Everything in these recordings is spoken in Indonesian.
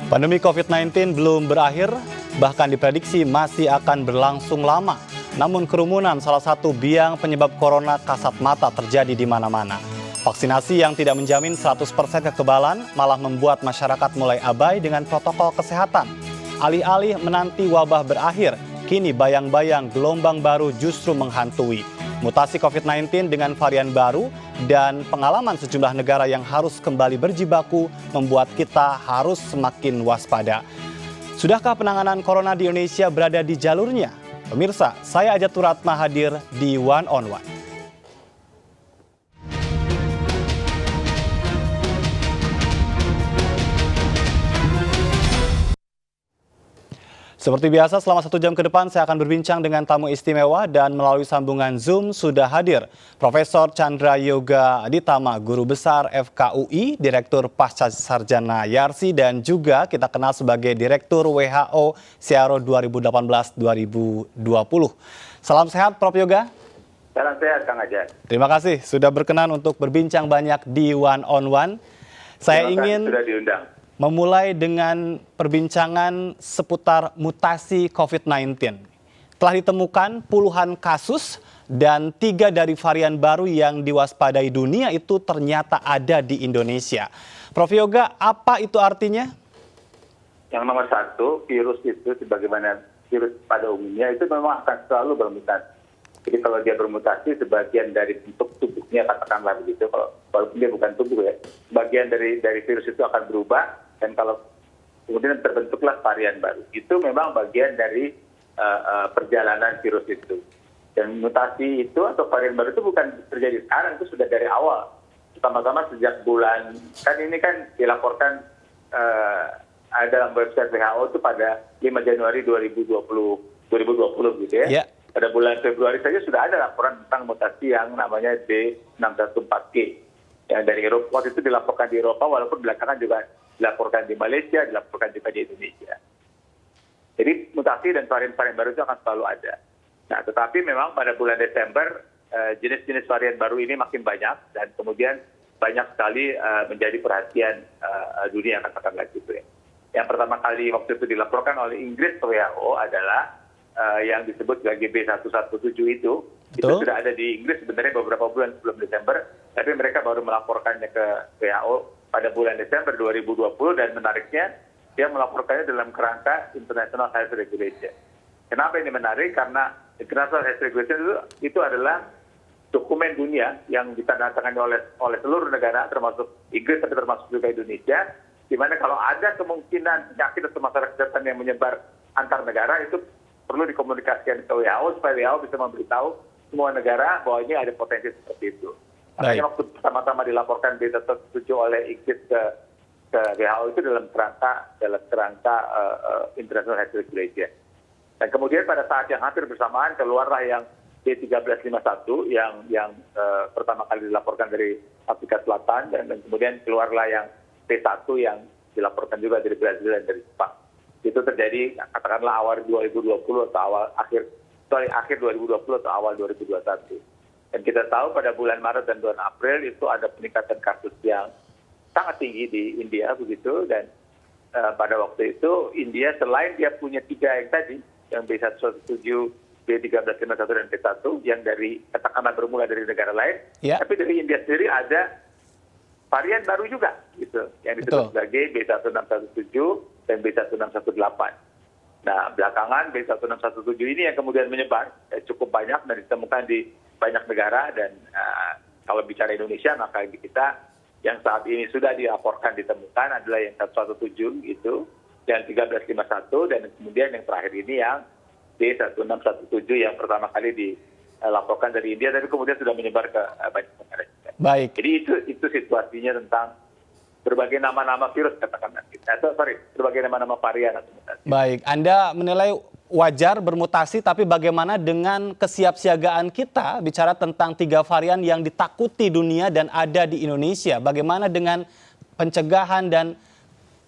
Pandemi COVID-19 belum berakhir, bahkan diprediksi masih akan berlangsung lama. Namun kerumunan salah satu biang penyebab corona kasat mata terjadi di mana-mana. Vaksinasi yang tidak menjamin 100% kekebalan malah membuat masyarakat mulai abai dengan protokol kesehatan. Alih-alih menanti wabah berakhir, kini bayang-bayang gelombang baru justru menghantui. Mutasi COVID-19 dengan varian baru dan pengalaman sejumlah negara yang harus kembali berjibaku membuat kita harus semakin waspada. Sudahkah penanganan corona di Indonesia berada di jalurnya? Pemirsa, saya Ajat Turatma hadir di One on One. Seperti biasa, selama 1 jam ke depan saya akan berbincang dengan tamu istimewa dan melalui sambungan Zoom sudah hadir Profesor Chandra Yoga Aditama, Guru Besar FKUI, Direktur Pasca Sarjana Yarsi, dan juga kita kenal sebagai Direktur WHO Siaro 2018-2020. Salam sehat Prof. Yoga. Salam sehat Kang Ajat. Terima kasih sudah berkenan untuk berbincang banyak di One on One. Saya ingin sudah diundang. Memulai dengan perbincangan seputar mutasi COVID-19. Telah ditemukan puluhan kasus dan 3 dari varian baru yang diwaspadai dunia itu ternyata ada di Indonesia. Prof. Yoga, apa itu artinya? Yang nomor 1, virus itu sebagaimana virus pada umumnya itu memang akan selalu bermutasi. Jadi kalau dia bermutasi, sebagian dari bentuk tubuhnya, katakanlah begitu, walaupun dia bukan tubuh ya, bagian dari virus itu akan berubah, dan kalau kemudian terbentuklah varian baru. Itu memang bagian dari perjalanan virus itu. Dan mutasi itu atau varian baru itu bukan terjadi sekarang, itu sudah dari awal. Pertama-tama sejak bulan, kan ini kan dilaporkan dalam website WHO itu pada 5 Januari 2020 gitu ya. Yeah. Pada bulan Februari saja sudah ada laporan tentang mutasi yang namanya D614G. Yang dari Eropa, waktu itu dilaporkan di Eropa, walaupun belakangan juga dilaporkan di Malaysia, dilaporkan juga di Indonesia. Jadi mutasi dan varian-varian baru itu akan selalu ada. Nah, tetapi memang pada bulan Desember, jenis-jenis varian baru ini makin banyak, dan kemudian banyak sekali menjadi perhatian dunia, katakanlah gitu ya. Yang pertama kali waktu itu dilaporkan oleh Inggris ke WHO adalah yang disebut sebagai B117 itu sudah ada di Inggris sebenarnya beberapa bulan sebelum Desember, tapi mereka baru melaporkannya ke WHO pada bulan Desember 2020, dan menariknya dia melaporkannya dalam kerangka International Health Regulation. Kenapa ini menarik? Karena International Health Regulation itu adalah dokumen dunia yang ditandatangani oleh seluruh negara, termasuk Inggris, tapi termasuk juga Indonesia, di mana kalau ada kemungkinan penyakit atau masalah kesehatan yang menyebar antar negara, itu perlu dikomunikasikan ke WHO supaya WHO bisa memberitahu semua negara bahwa ini ada potensi seperti itu. Makanya waktu pertama-tama dilaporkan B117 oleh Inggris ke WHO itu dalam kerangka International Health Regulation. Dan kemudian pada saat yang hampir bersamaan keluarlah yang B1351 yang pertama kali dilaporkan dari Afrika Selatan, dan kemudian keluarlah yang P1 yang dilaporkan juga dari Brazil dan dari Jepang. Itu terjadi katakanlah awal 2020 atau akhir 2020 atau awal 2021. Dan kita tahu pada bulan Maret dan bulan April itu ada peningkatan kasus yang sangat tinggi di India begitu, dan pada waktu itu India selain dia punya 3 yang tadi, yang B117, B1351 dan P1 yang dari katakanlah bermula dari negara lain, tapi dari India sendiri ada varian baru juga gitu yang disebut sebagai B1617 dan B1618. Nah, belakangan B1617 ini yang kemudian menyebar cukup banyak dan ditemukan di banyak negara, dan kalau bicara Indonesia maka kita yang saat ini sudah dilaporkan ditemukan adalah yang 117 itu, dan 1351, dan kemudian yang terakhir ini yang B1617 yang pertama kali dilaporkan dari India, tapi kemudian sudah menyebar ke banyak negara. Baik. Jadi itu situasinya tentang berbagai nama-nama virus, katakanlah. Berbagai nama-nama varian atau mutasi. Baik, Anda menilai wajar bermutasi, tapi bagaimana dengan kesiapsiagaan kita bicara tentang 3 varian yang ditakuti dunia dan ada di Indonesia? Bagaimana dengan pencegahan, dan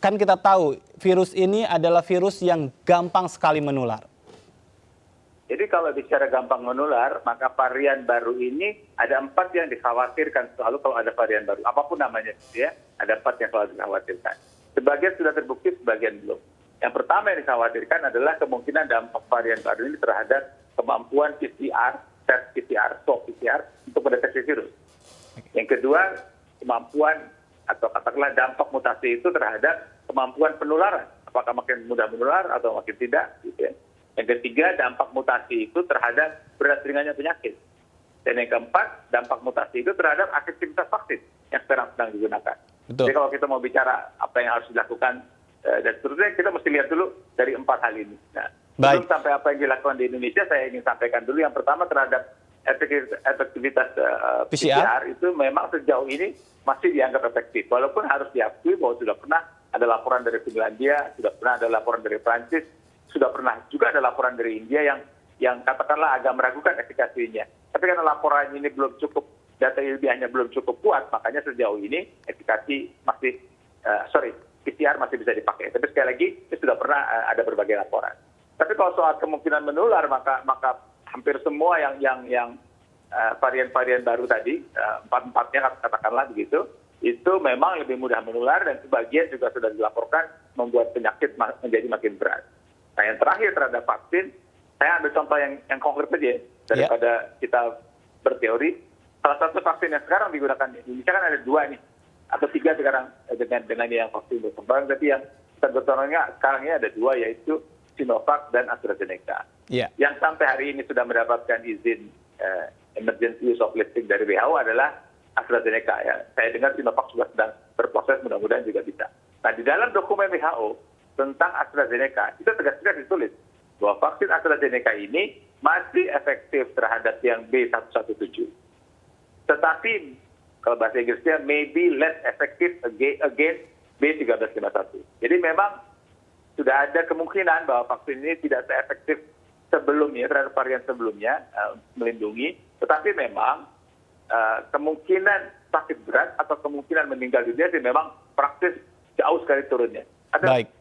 kan kita tahu virus ini adalah virus yang gampang sekali menular. Jadi kalau bicara gampang menular, maka varian baru ini ada 4 yang dikhawatirkan selalu kalau ada varian baru. Apapun namanya, ya, ada 4 yang selalu dikhawatirkan. Sebagian sudah terbukti, sebagian belum. Yang pertama yang dikhawatirkan adalah kemungkinan dampak varian baru ini terhadap kemampuan PCR, tes PCR, swab PCR untuk mendeteksi virus. Yang kedua, kemampuan atau katakanlah dampak mutasi itu terhadap kemampuan penularan. Apakah makin mudah menular atau makin tidak. Gitu ya. Yang ketiga, dampak mutasi itu terhadap berat ringannya penyakit. Dan yang keempat, dampak mutasi itu terhadap efektivitas vaksin yang sekarang sedang digunakan. Betul. Jadi kalau kita mau bicara apa yang harus dilakukan, dan seterusnya kita mesti lihat dulu dari 4 hal ini. Nah, sebelum sampai apa yang dilakukan di Indonesia, saya ingin sampaikan dulu yang pertama terhadap efektivitas PCR itu memang sejauh ini masih dianggap efektif. Walaupun harus diakui bahwa sudah pernah ada laporan dari Finlandia, sudah pernah ada laporan dari Prancis, sudah pernah juga ada laporan dari India yang katakanlah agak meragukan efikasinya. Tapi karena laporan ini belum cukup, data ilmiahnya belum cukup kuat, makanya sejauh ini efikasi masih, PCR masih bisa dipakai. Tapi sekali lagi, ini sudah pernah ada berbagai laporan. Tapi kalau soal kemungkinan menular, maka hampir semua yang varian-varian baru tadi, empat-empatnya katakanlah begitu, itu memang lebih mudah menular dan sebagian juga sudah dilaporkan membuat penyakit menjadi makin berat. Nah, yang terakhir terhadap vaksin, saya ambil contoh yang konkret saja daripada kita berteori. Salah satu vaksin yang sekarang digunakan di Indonesia kan ada 2 nih, atau 3 sekarang dengan yang vaksin berkembang. Tapi yang kita bertolongnya sekarang ini ada 2, yaitu Sinovac dan AstraZeneca. Yang sampai hari ini sudah mendapatkan izin emergency use of listing dari WHO adalah AstraZeneca. Ya. Saya dengar Sinovac juga sedang berproses, mudah-mudahan juga bisa. Nah, di dalam dokumen WHO tentang AstraZeneca, itu tegas-tegas ditulis bahwa vaksin AstraZeneca ini masih efektif terhadap yang B117. Tetapi, kalau bahasa Inggrisnya, maybe less effective against B1351. Jadi memang sudah ada kemungkinan bahwa vaksin ini tidak seefektif sebelumnya, terhadap varian sebelumnya, melindungi. Tetapi memang kemungkinan sakit berat atau kemungkinan meninggal dunia sih memang praktis jauh sekali turunnya.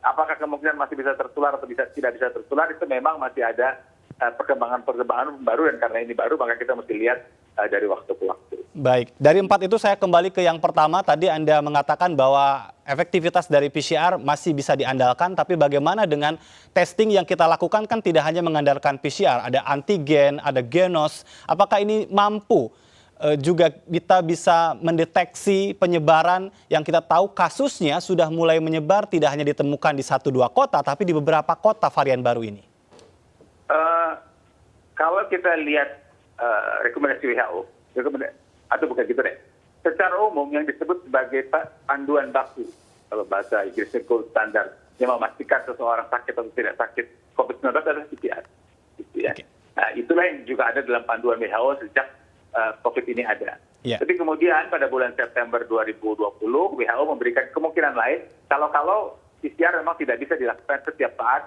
Apakah kemungkinan masih bisa tertular atau tidak bisa tertular, itu memang masih ada perkembangan-perkembangan baru, dan karena ini baru maka kita mesti lihat dari waktu ke waktu. Baik, dari 4 itu saya kembali ke yang pertama. Tadi Anda mengatakan bahwa efektivitas dari PCR masih bisa diandalkan, tapi bagaimana dengan testing yang kita lakukan kan tidak hanya mengandalkan PCR, ada antigen, ada genos. Apakah ini mampu juga kita bisa mendeteksi penyebaran yang kita tahu kasusnya sudah mulai menyebar tidak hanya ditemukan di 1-2 kota, tapi di beberapa kota varian baru ini? Kalau kita lihat rekomendasi WHO, atau bukan gitu deh, secara umum yang disebut sebagai panduan baku, kalau bahasa Inggrisnya gold standard, yang memastikan seseorang sakit atau tidak sakit COVID-19 adalah PCR. Gitu ya. Nah, itulah yang juga ada dalam panduan WHO sejak COVID ini ada. Tapi kemudian pada bulan September 2020, WHO memberikan kemungkinan lain, kalau PCR memang tidak bisa dilakukan setiap saat,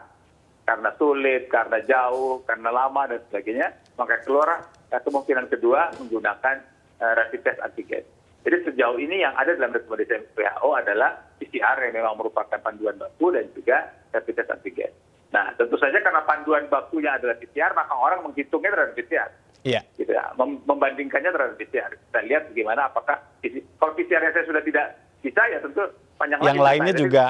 karena sulit, karena jauh, karena lama, dan sebagainya, maka keluar kemungkinan kedua menggunakan rapid test antigen. Jadi sejauh ini yang ada dalam rekomendasi WHO adalah PCR yang memang merupakan panduan baku dan juga rapid test antigen. Nah, tentu saja karena panduan bakunya adalah PCR, maka orang menghitungnya terhadap PCR. Gitu ya, membandingkannya terhadap PCR. Kita lihat bagaimana apakah kalau PCR saya sudah tidak bisa, ya tentu panjang lagi. Yang lainnya juga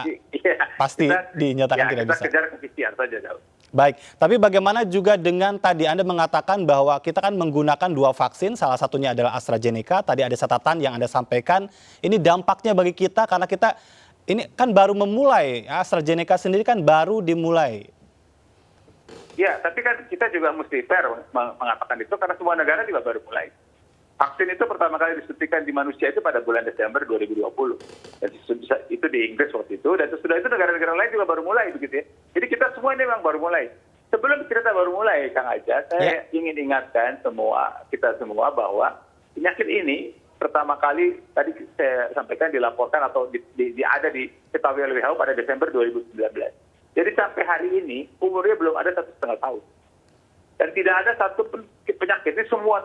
pasti dinyatakan tidak bisa. Kita kejar ke PCR saja jauh. Baik, tapi bagaimana juga dengan tadi Anda mengatakan bahwa kita kan menggunakan 2 vaksin, salah satunya adalah AstraZeneca. Tadi ada catatan yang Anda sampaikan, ini dampaknya bagi kita karena kita ini kan baru memulai, AstraZeneca sendiri kan baru dimulai. Ya, tapi kan kita juga mesti fair mengatakan itu karena semua negara juga baru mulai. Vaksin itu pertama kali disuntikan di manusia itu pada bulan Desember 2020. Dan itu di Inggris waktu itu, dan sesudah itu negara-negara lain juga baru mulai begitu ya. Jadi kita semua ini memang baru mulai. Sebelum kita baru mulai, Kang Aja, saya ingin ingatkan kita semua bahwa penyakit ini pertama kali tadi saya sampaikan dilaporkan atau ada diketahui oleh WHO pada Desember 2019. Jadi sampai hari ini umurnya belum ada 1,5 tahun. Dan tidak ada satu penyakit, ini semua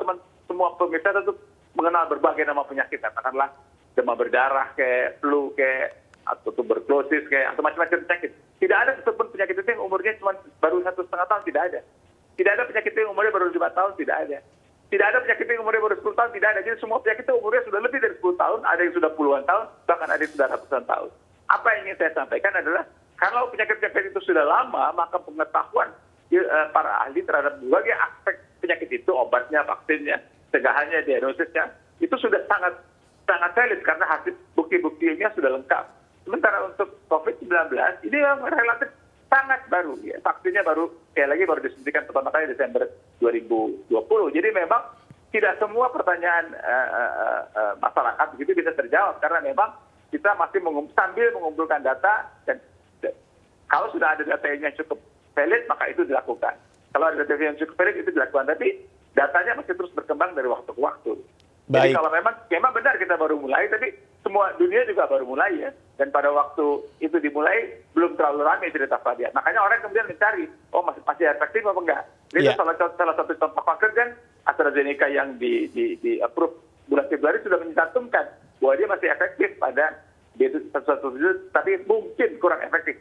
pemirsa tentu mengenal berbagai nama penyakit, katakanlah demam berdarah, kayak flu, kayak atau tuberkulosis, kayak atau macam-macam penyakit. Tidak ada satupun penyakit itu yang umurnya cuma baru 1,5 tahun, tidak ada. Tidak ada penyakit yang umurnya baru 5 tahun, tidak ada. Tidak ada penyakit yang umurnya baru 10 tahun, tidak ada. Jadi semua penyakit itu umurnya sudah lebih dari 10 tahun, ada yang sudah puluhan tahun, bahkan ada yang sudah ratusan tahun. apa yang ingin saya sampaikan adalah kalau penyakit-penyakit itu sudah lama, maka pengetahuan para ahli terhadap berbagai aspek penyakit itu, obatnya, vaksinnya, cegahannya, diagnosisnya, itu sudah sangat valid karena hasil bukti-bukti ilmiah sudah lengkap. Sementara untuk COVID-19 ini yang relatif sangat baru, ya. Vaksinnya baru disuntikan pertama kali Desember 2020. Jadi memang tidak semua pertanyaan masyarakat begitu bisa terjawab karena memang kita masih sambil mengumpulkan data dan kalau sudah ada data yang cukup valid maka itu dilakukan. Kalau ada data yang cukup valid itu dilakukan, tapi datanya masih terus berkembang dari waktu ke waktu. Jadi kalau memang benar kita baru mulai, tapi semua dunia juga baru mulai ya. Dan pada waktu itu dimulai belum terlalu ramai cerita varian. Makanya orang kemudian mencari, masih efektif apa enggak? Itu salah satu contoh konkret kan AstraZeneca yang di approve bulan Februari sudah mencantumkan bahwa dia masih efektif pada B117, tapi mungkin kurang efektif.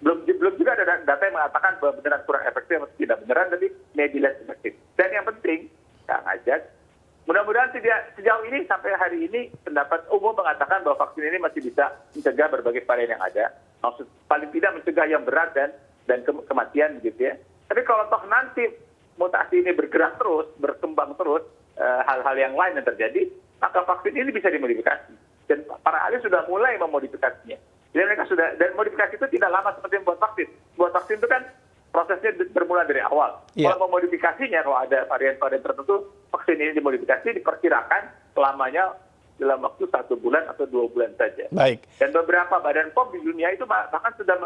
Belum juga ada data yang mengatakan bahwa beneran kurang efektif atau tidak beneran, tapi maybe less efektif. Dan yang penting, Kang Ajat, mudah-mudahan sejauh ini sampai hari ini pendapat umum mengatakan bahwa vaksin ini masih bisa mencegah berbagai varian yang ada. Maksud paling tidak mencegah yang berat dan kematian gitu ya. Tapi kalau toh nanti mutasi ini bergerak terus, berkembang terus, hal-hal yang lain yang terjadi, maka vaksin ini bisa dimodifikasi. Dan para ahli sudah mulai memodifikasinya. Jadi mereka dan modifikasi itu tidak lama seperti membuat vaksin. Buat vaksin itu kan prosesnya bermula dari awal. Kalau memodifikasinya, kalau ada varian-varian tertentu, vaksin ini dimodifikasi diperkirakan selamanya dalam waktu 1 bulan atau 2 bulan saja. Baik. Dan beberapa badan POM di dunia itu bahkan sudah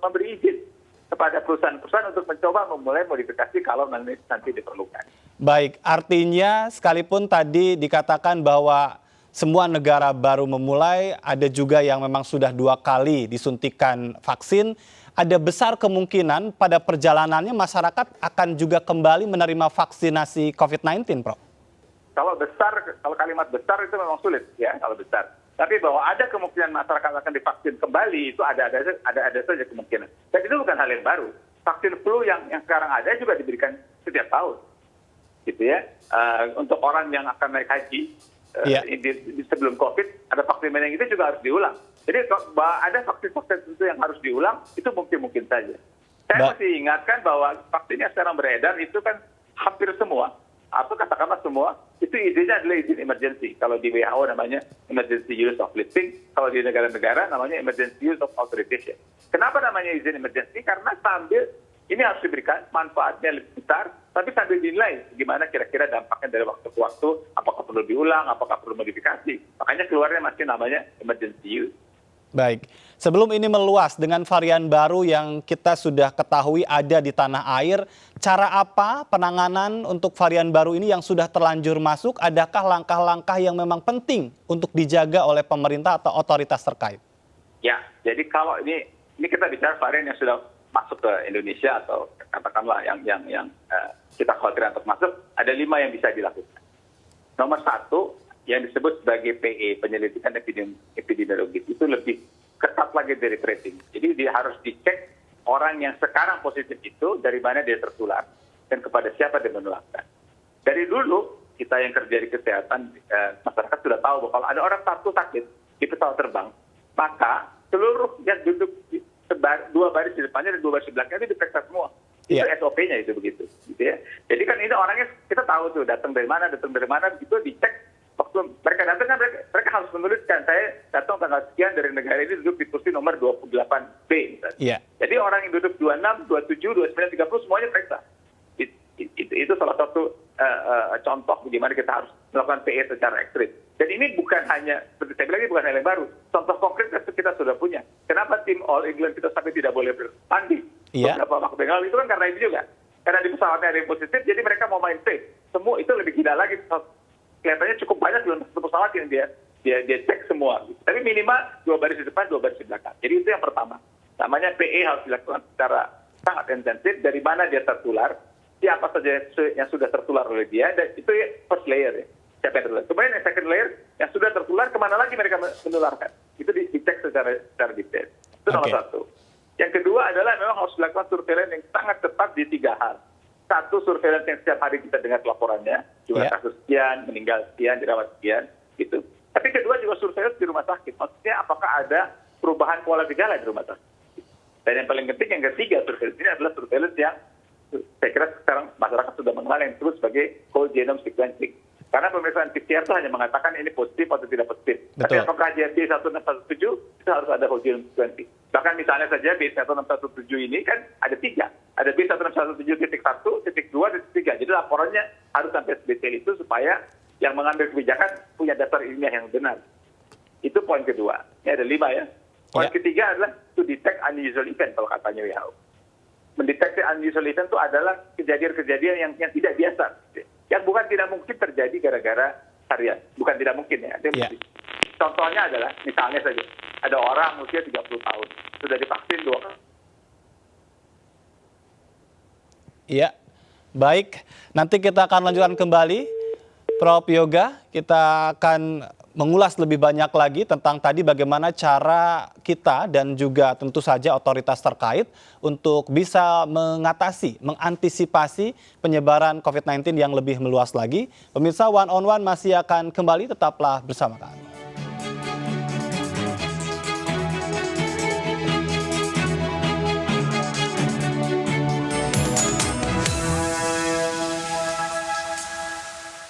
memberi izin kepada perusahaan-perusahaan untuk mencoba memulai modifikasi kalau nanti diperlukan. Baik, artinya sekalipun tadi dikatakan bahwa semua negara baru memulai, ada juga yang memang sudah 2 kali disuntikan vaksin. Ada besar kemungkinan pada perjalanannya masyarakat akan juga kembali menerima vaksinasi COVID-19, Prof. Kalau kalimat besar itu memang sulit ya, kalau besar. Tapi bahwa ada kemungkinan masyarakat akan divaksin kembali itu ada saja kemungkinan. Dan itu bukan hal yang baru. Vaksin flu yang sekarang ada juga diberikan setiap tahun, gitu ya. Untuk orang yang akan naik haji. Sebelum COVID, ada vaksin meningitis juga harus diulang. Jadi ada vaksin-vaksin tertentu yang harus diulang, itu mungkin saja. Saya masih ingatkan bahwa vaksin yang sekarang beredar itu kan hampir semua, atau katakanlah semua, itu izinnya adalah izin emergency. Kalau di WHO namanya emergency use of listing, kalau di negara-negara namanya emergency use of authorization. Kenapa namanya izin emergency? Karena sambil ini harus diberikan manfaatnya lebih besar, tapi sambil dinilai gimana kira-kira dampaknya dari waktu ke waktu, apakah perlu diulang, apakah perlu modifikasi. Makanya keluarnya masih namanya emergency use. Baik, sebelum ini meluas dengan varian baru yang kita sudah ketahui ada di tanah air, cara apa penanganan untuk varian baru ini yang sudah terlanjur masuk? Adakah langkah-langkah yang memang penting untuk dijaga oleh pemerintah atau otoritas terkait? Ya, jadi kalau ini kita bicara varian yang sudah masuk ke Indonesia atau katakanlah yang kita khawatir untuk masuk, ada 5 yang bisa dilakukan. Nomor 1, yang disebut sebagai PE, penyelidikan epidemiologis, itu lebih ketat lagi dari tracing. Jadi dia harus dicek orang yang sekarang positif itu dari mana dia tertular dan kepada siapa dia menularkan. Dari dulu kita yang kerja di kesehatan, masyarakat sudah tahu bahwa kalau ada orang satu sakit di pesawat terbang, maka seluruh yang duduk di 2 baris di depannya dan 2 baris di belakangnya itu diperiksa semua. Itu SOP-nya itu begitu. Gitu ya. Jadi kan ini orangnya kita tahu tuh datang dari mana begitu dicek. Waktu mereka datang kan mereka harus menuliskan saya datang tanggal sekian dari negara ini duduk di kursi nomor 28B. Jadi orang yang duduk 26, 27, 29, 30 semuanya periksa. Itu salah satu contoh bagaimana kita harus melakukan PE secara ekstrim. Dan ini bukan hanya, seperti saya bilang, ini bukan hal yang baru. Contoh konkret kita sudah punya. Kenapa tim All England kita sampai tidak boleh bertanding? Beberapa waktu yang lalu itu kan karena itu juga. Karena di pesawatnya ada yang positif, jadi mereka mau main safe. Semua itu lebih gila lagi. Kelihatannya cukup banyak dalam satu pesawat yang dia cek semua. Tapi minimal 2 baris di depan, 2 baris di belakang. Jadi itu yang pertama. Namanya PE harus dilakukan secara sangat intensif. Dari mana dia tertular, siapa saja yang sudah tertular oleh dia, dan itu first layer ya. Siapa yang tertular. Kemudian yang second layer, yang sudah tertular, kemana lagi mereka menularkan. Itu dicek secara detail. Itu nomor 1. Yang kedua adalah memang harus dilakukan surveillance yang sangat ketat di 3 hal. 1, surveillance yang setiap hari kita dengar laporannya, jumlah kasus sekian, meninggal sekian, dirawat sekian, gitu. Tapi kedua juga surveillance di rumah sakit. Maksudnya apakah ada perubahan pola gejala di rumah sakit. Dan yang paling penting yang ketiga, surveillance ini adalah surveillance yang saya kira sekarang masyarakat sudah mengenal yang disebut sebagai whole genome sequencing. Karena pemeriksaan PCR itu hanya mengatakan ini positif atau tidak positif. Tapi apakah dia B1617 itu harus ada whole genome sequencing. Bahkan misalnya saja B1617 ini kan ada 3. Ada B1617.1, titik 2, titik 3. Jadi laporannya harus sampai detail itu supaya yang mengambil kebijakan punya dasar ilmiah yang benar. Itu poin kedua. Ini ada 5 ya. Poin ketiga adalah to detect unusual event kalau katanya WHO. Mendeteksi unusual event itu adalah kejadian-kejadian yang tidak biasa. Yang bukan tidak mungkin terjadi gara-gara harian. Bukan tidak mungkin ya. Contohnya adalah, misalnya saja, ada orang usia 30 tahun, sudah divaksin 2 kali. Iya, baik. Nanti kita akan lanjutkan kembali, Prof. Yoga. Kita akan mengulas lebih banyak lagi tentang tadi bagaimana cara kita dan juga tentu saja otoritas terkait untuk bisa mengantisipasi penyebaran COVID-19 yang lebih meluas lagi. Pemirsa, One on One masih akan kembali, tetaplah bersama kami.